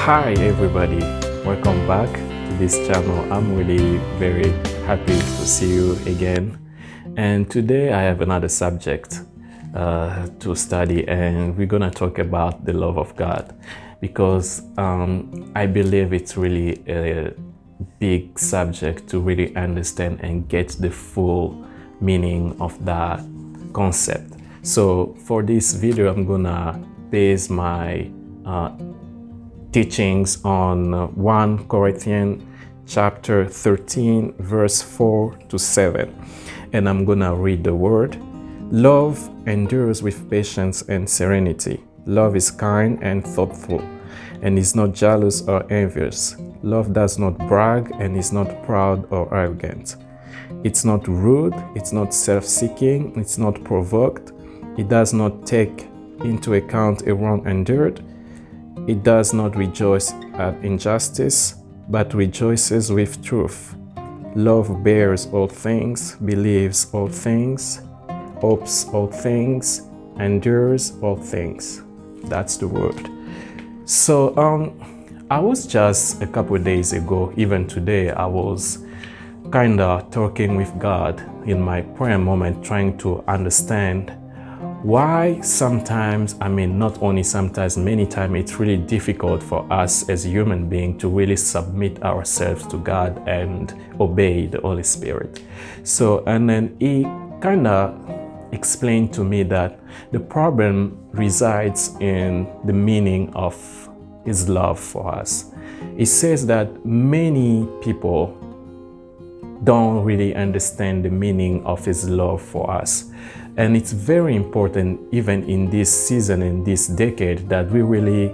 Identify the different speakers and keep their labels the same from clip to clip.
Speaker 1: Hi everybody, welcome back to this channel. I'm really very happy to see you again, and today I have another subject to study, and we're gonna talk about the love of God, because I believe it's really a big subject to really understand and get the full meaning of that concept. So for this video, I'm gonna base my teachings on 1 Corinthians chapter 13 verse 4 to 7, and I'm gonna read the word. Love endures with patience and serenity. Love is kind and thoughtful, and is not jealous or envious. Love does not brag and is not proud or arrogant. It's not rude, it's not self-seeking, it's not provoked. It does not take into account a wrong endured. It does not rejoice at injustice, but rejoices with truth. Love bears all things, believes all things, hopes all things, endures all things. That's the word. So I was just a couple of days ago, even today, I was kind of talking with God in my prayer moment, trying to understand why sometimes, not only sometimes, many times, it's really difficult for us as human beings to really submit ourselves to God and obey the Holy Spirit. So, and then he kind of explained to me that the problem resides in the meaning of His love for us. He says that many people don't really understand the meaning of His love for us. And it's very important, even in this season, in this decade, that we really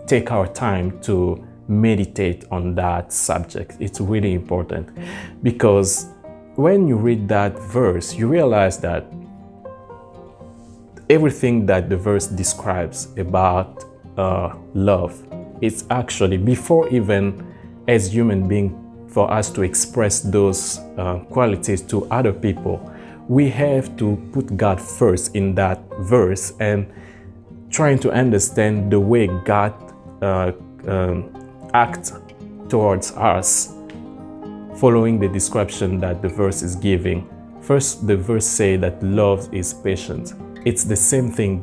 Speaker 1: take our time to meditate on that subject. It's really important, because when you read that verse, you realize that everything that the verse describes about love, it's actually, before even as human beings, for us to express those qualities to other people, we have to put God first in that verse and trying to understand the way God acts towards us, following the description that the verse is giving. First, the verse says that love is patient. It's the same thing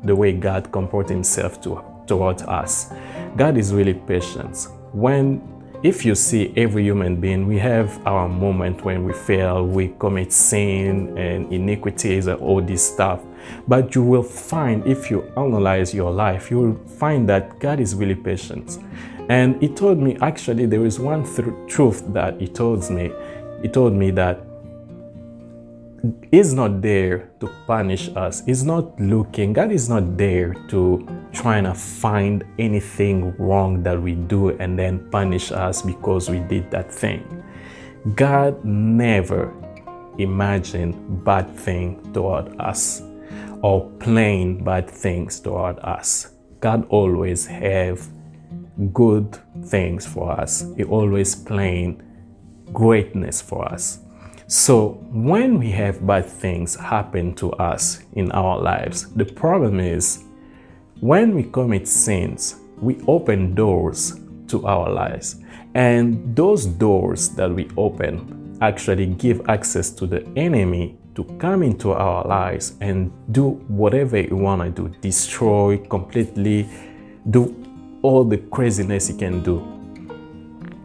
Speaker 1: the way God comports Himself towards us. God is really patient. If you see every human being, we have our moment when we fail, we commit sin and iniquities and all this stuff. But you will find, if you analyze your life, you will find that God is really patient. And He told me, actually, there is one truth that He told me. He told me that He's not there to punish us. He's not looking. God is not there to try to find anything wrong that we do and then punish us because we did that thing. God never imagined bad things toward us or planned bad things toward us. God always have good things for us. He always planned greatness for us. So when we have bad things happen to us in our lives, the problem is when we commit sins, we open doors to our lives. And those doors that we open actually give access to the enemy to come into our lives and do whatever he want to do, destroy completely, do all the craziness he can do.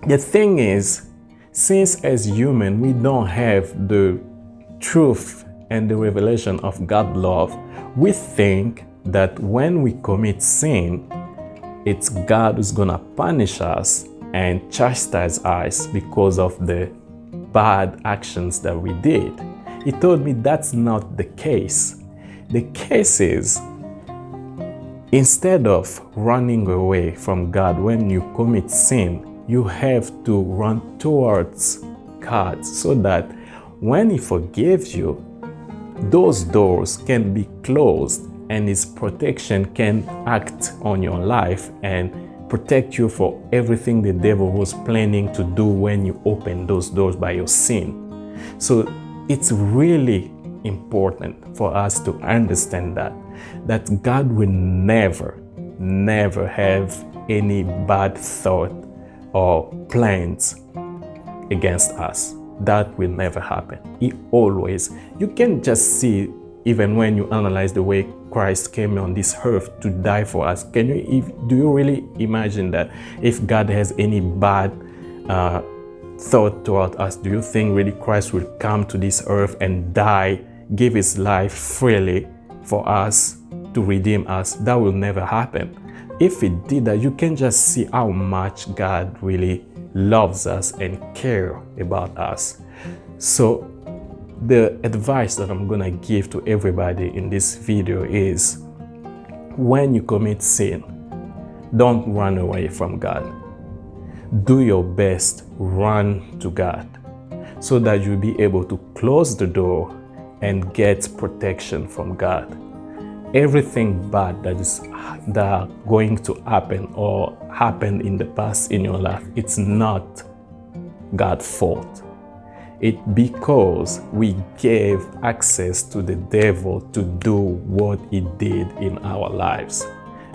Speaker 1: The thing is, since as human we don't have the truth and the revelation of God's love, we think that when we commit sin, it's God who's gonna punish us and chastise us because of the bad actions that we did. He told me that's not the case. The case is, instead of running away from God when you commit sin, you have to run towards God so that when He forgives you, those doors can be closed and His protection can act on your life and protect you for everything the devil was planning to do when you open those doors by your sin. So it's really important for us to understand that God will never never have any bad thought or plans against us. That will never happen. He always, you can just see, even when you analyze the way Christ came on this earth to die for us, do you really imagine that if God has any bad thought toward us, do you think really Christ will come to this earth and die, give his life freely for us to redeem us? That will never happen. If he did that, you can just see how much God really loves us and care about us. So the advice that I'm gonna give to everybody in this video is, when you commit sin, don't run away from God. Do your best, run to God, so that you'll be able to close the door and get protection from God. Everything bad that going to happen or happened in the past in your life, it's not God's fault. It's because we gave access to the devil to do what he did in our lives.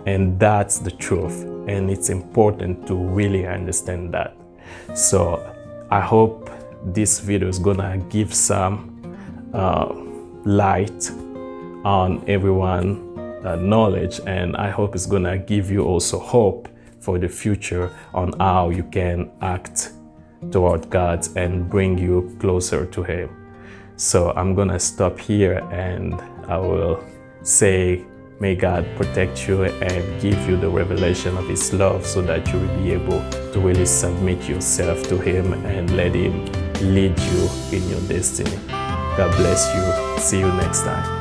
Speaker 1: And that's the truth. And it's important to really understand that. So I hope this video is gonna give some light on everyone knowledge, and I hope it's gonna give you also hope for the future on how you can act toward God and bring you closer to him. So I'm gonna stop here, and I will say, may God protect you and give you the revelation of his love, so that you will be able to really submit yourself to him and let him lead you in your destiny. God bless you. See you next time.